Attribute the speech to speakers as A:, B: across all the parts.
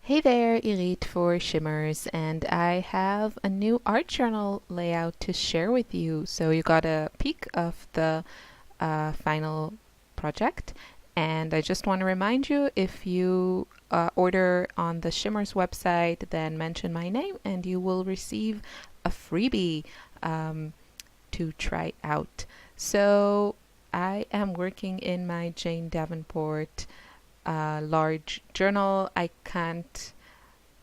A: Hey there, Irit for Shimmerz, and I have a new art journal layout to share with you. So you got a peek of the final project, and I just want to remind you, if you order on the Shimmerz website, then mention my name and you will receive a freebie to try out. So I am working in my Jane Davenport large journal. I can't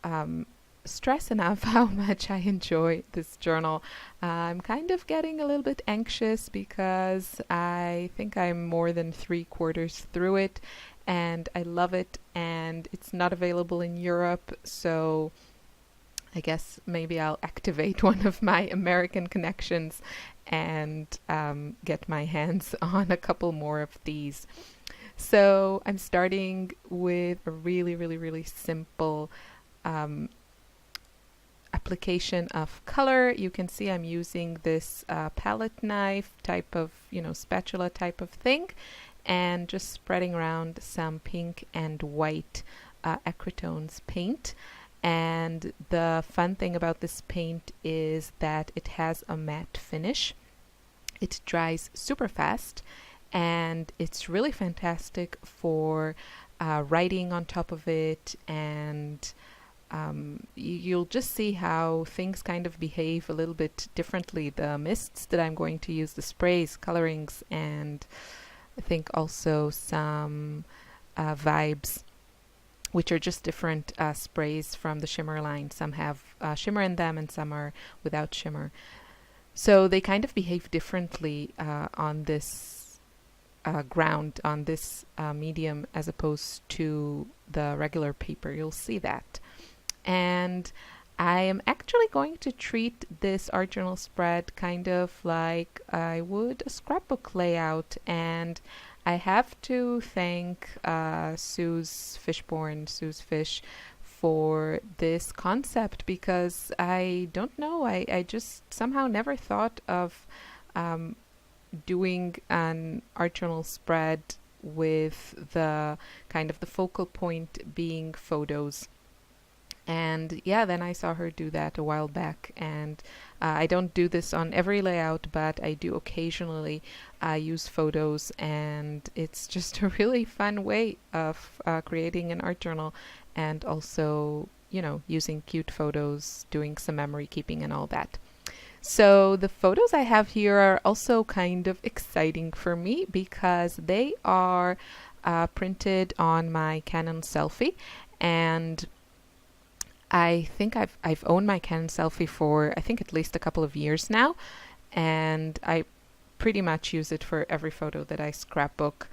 A: um, stress enough how much I enjoy this journal. I'm kind of getting a little bit anxious because I think I'm more than 3/4 through it, and I love it, and it's not available in Europe, so I guess maybe I'll activate one of my American connections and get my hands on a couple more of these. So I'm starting with a really simple um, application of color. You can see I'm using this palette knife type of, spatula type of thing, and just spreading around some pink and white acrytones paint. And the fun thing about this paint is that it has a matte finish. It dries super fast, and it's really fantastic for writing on top of it, and you'll just see how things kind of behave a little bit differently. The mists that I'm going to use, the sprays, colorings, and I think also some vibes, which are just different sprays from the shimmer line. Some have shimmer in them and some are without shimmer. So they kind of behave differently on this ground, on this medium, as opposed to the regular paper. You'll see that. And I am actually going to treat this art journal spread kind of like I would a scrapbook layout, and I have to thank Sue's Fish, for this concept, because I don't know, I just somehow never thought of doing an art journal spread with the kind of the focal point being photos. And yeah, then I saw her do that a while back, and I don't do this on every layout, but I do occasionally use photos, and it's just a really fun way of creating an art journal, and also, using cute photos, doing some memory keeping and all that. So the photos I have here are also kind of exciting for me because they are printed on my Canon Selfie, and I think I've owned my Canon Selfie for I think at least a couple of years now, and I pretty much use it for every photo that I scrapbook.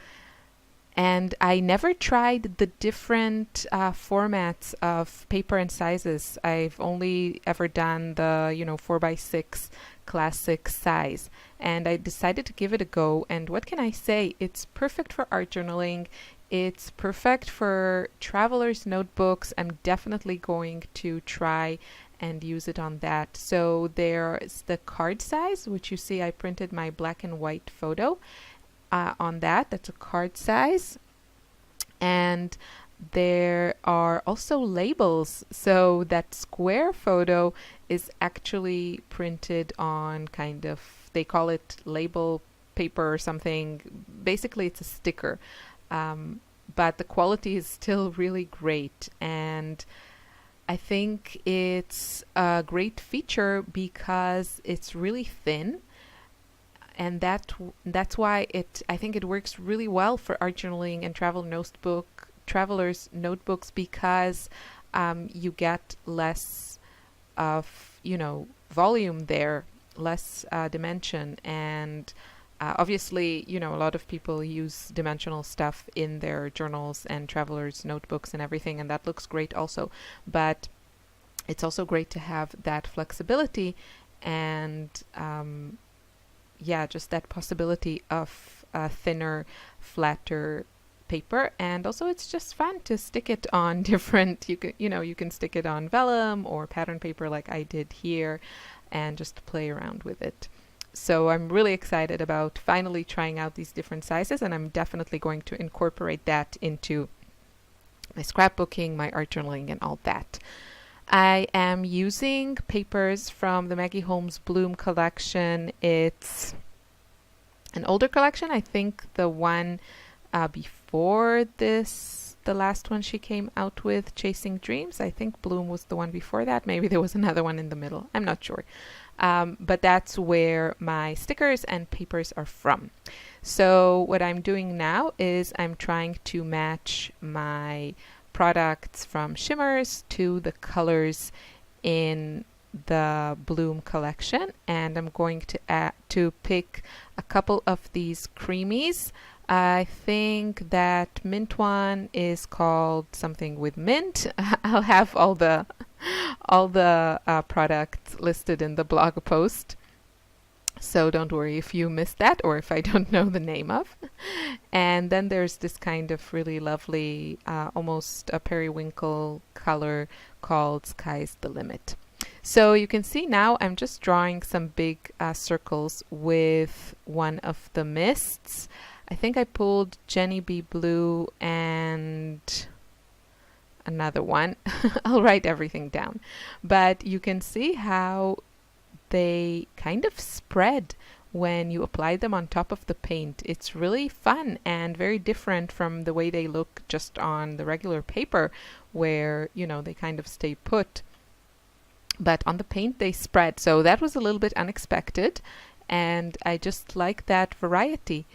A: And I never tried the different formats of paper and sizes. I've only ever done the 4x6 classic size, and I decided to give it a go. And what can I say? It's perfect for art journaling. It's perfect for traveler's notebooks. I'm definitely going to try and use it on that. So there's the card size, which you see I printed my black and white photo on that. That's a card size. And there are also labels. So that square photo is actually printed on kind of, they call it label paper or something. Basically, it's a sticker. But the quality is still really great, and I think it's a great feature because it's really thin, and that's why I think it works really well for art journaling and travelers notebooks, because you get less of volume there, less dimension, and obviously, a lot of people use dimensional stuff in their journals and travelers' notebooks and everything, and that looks great also. But it's also great to have that flexibility and, just that possibility of thinner, flatter paper. And also, it's just fun to stick it on different. You can stick it on vellum or pattern paper like I did here, and just play around with it. So I'm really excited about finally trying out these different sizes, and I'm definitely going to incorporate that into my scrapbooking, my art journaling, and all that. I am using papers from the Maggie Holmes Bloom collection. It's an older collection. I think the one before this, the last one she came out with, Chasing Dreams, I think Bloom was the one before that. Maybe there was another one in the middle. I'm not sure. But that's where my stickers and papers are from. So what I'm doing now is I'm trying to match my products from Shimmerz to the colors in the Bloom collection, and I'm going to pick a couple of these creamies. I think that mint one is called something with mint. I'll have all the products listed in the blog post, so don't worry if you missed that or if I don't know the name of. And then there's this kind of really lovely, almost a periwinkle color called Sky's the Limit. So you can see now I'm just drawing some big circles with one of the mists. I think I pulled Jenny B. Blue and another one. I'll write everything down. But you can see how they kind of spread when you apply them on top of the paint. It's really fun and very different from the way they look just on the regular paper, where, you know, they kind of stay put. But on the paint they spread. So that was a little bit unexpected, and I just like that variety.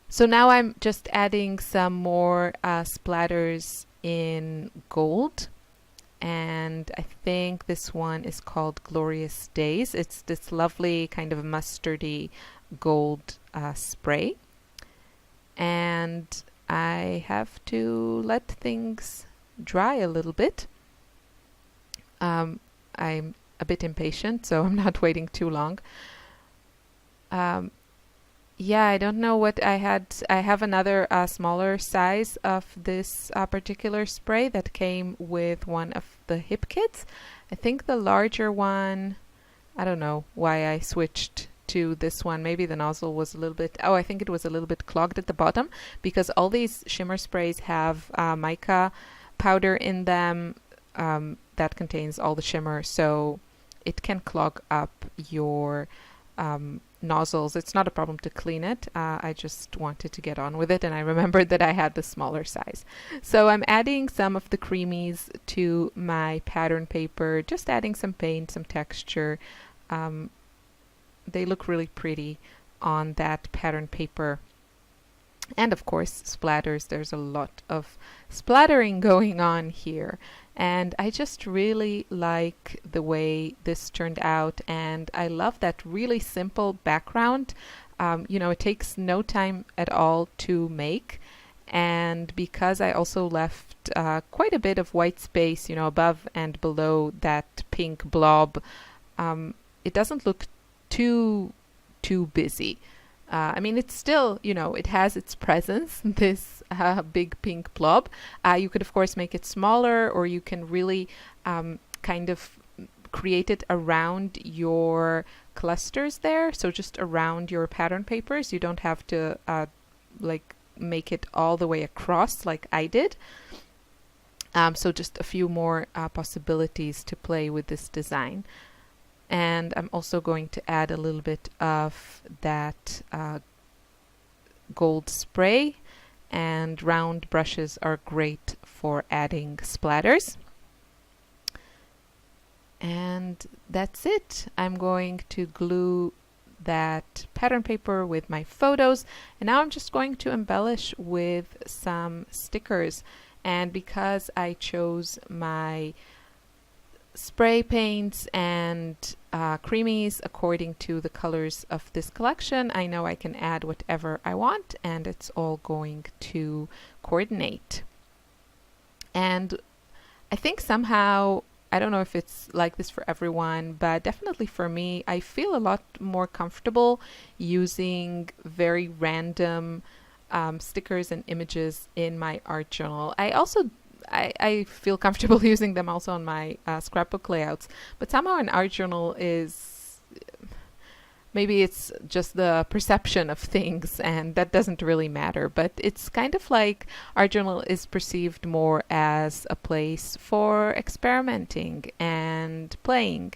A: So now I'm just adding some more splatters in gold, and I think this one is called Glorious Days. It's this lovely kind of mustardy gold spray, and I have to let things dry a little bit. I'm a bit impatient, so I'm not waiting too long. Yeah, I don't know what I had. I have another smaller size of this particular spray that came with one of the hip kits. I think the larger one, I don't know why I switched to this one. Maybe the nozzle was a little bit, I think it was a little bit clogged at the bottom, because all these shimmer sprays have mica powder in them that contains all the shimmer, so it can clog up your nozzles. It's not a problem to clean it. I just wanted to get on with it, and I remembered that I had the smaller size. So I'm adding some of the creamies to my pattern paper, just adding some paint, some texture. They look really pretty on that pattern paper. And of course, splatters. There's a lot of splattering going on here. And I just really like the way this turned out, and I love that really simple background. You know, it takes no time at all to make, and because I also left quite a bit of white space, you know, above and below that pink blob, it doesn't look too busy. I mean, it's still, you know, it has its presence, this big pink blob. You could, of course, make it smaller, or you can really kind of create it around your clusters there. So just around your pattern papers. You don't have to like make it all the way across like I did. So just a few more possibilities to play with this design. And I'm also going to add a little bit of that gold spray, and round brushes are great for adding splatters. And that's it. I'm going to glue that pattern paper with my photos, and now I'm just going to embellish with some stickers. And because I chose my spray paints and creamies according to the colors of this collection, I know I can add whatever I want, and it's all going to coordinate. And I think somehow, I don't know if it's like this for everyone, but definitely for me, I feel a lot more comfortable using very random stickers and images in my art journal. I feel comfortable using them also on my scrapbook layouts, but somehow an art journal is, maybe it's just the perception of things, and that doesn't really matter. But it's kind of like art journal is perceived more as a place for experimenting and playing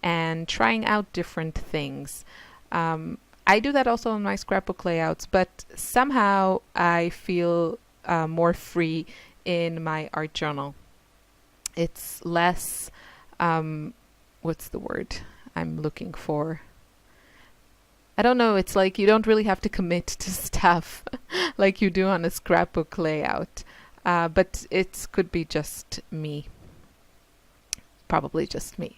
A: and trying out different things. I do that also in my scrapbook layouts, but somehow I feel more free in my art journal. It's less, what's the word I'm looking for? I don't know, it's like you don't really have to commit to stuff like you do on a scrapbook layout. But it could be just me. Probably just me.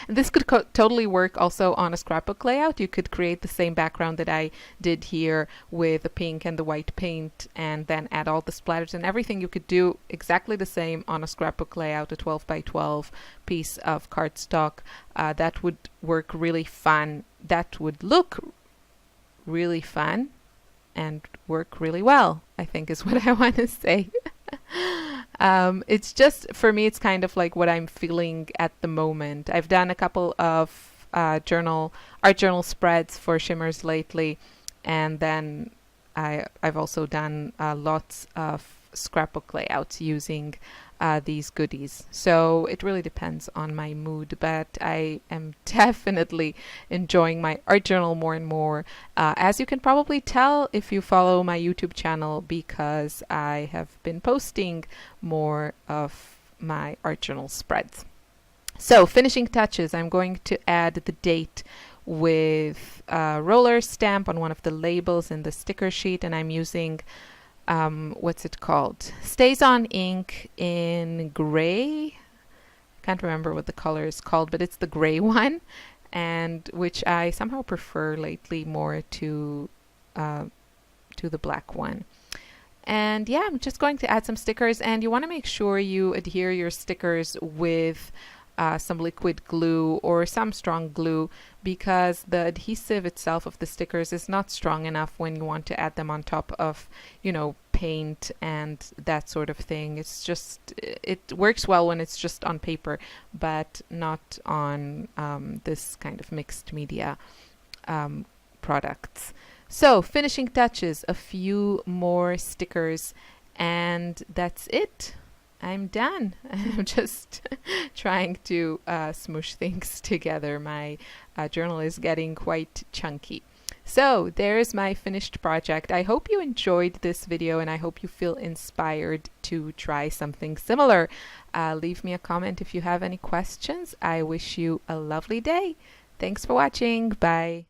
A: This could totally work also on a scrapbook layout. You could create the same background that I did here with the pink and the white paint, and then add all the splatters and everything. You could do exactly the same on a scrapbook layout, a 12 by 12 piece of cardstock. That would work really fun. That would look really fun and work really well, I think is what I want to say. It's just, for me, it's kind of like what I'm feeling at the moment. I've done a couple of art journal spreads for Shimmerz lately, and then I've also done lots of scrapbook layouts using these goodies. So it really depends on my mood, but I am definitely enjoying my art journal more and more, as you can probably tell if you follow my YouTube channel, because I have been posting more of my art journal spreads. So finishing touches, I'm going to add the date with a roller stamp on one of the labels in the sticker sheet, and I'm using what's it called? StazOn ink in gray. Can't remember what the color is called, but it's the gray one, and which I somehow prefer lately more to the black one. And yeah, I'm just going to add some stickers, and you want to make sure you adhere your stickers with some liquid glue or some strong glue, because the adhesive itself of the stickers is not strong enough when you want to add them on top of, you know, paint and that sort of thing. It's just, it works well when it's just on paper, but not on this kind of mixed media products. So finishing touches, a few more stickers, and that's it. I'm done. I'm just trying to smoosh things together. My journal is getting quite chunky. So there's my finished project. I hope you enjoyed this video, and I hope you feel inspired to try something similar. Leave me a comment if you have any questions. I wish you a lovely day. Thanks for watching. Bye.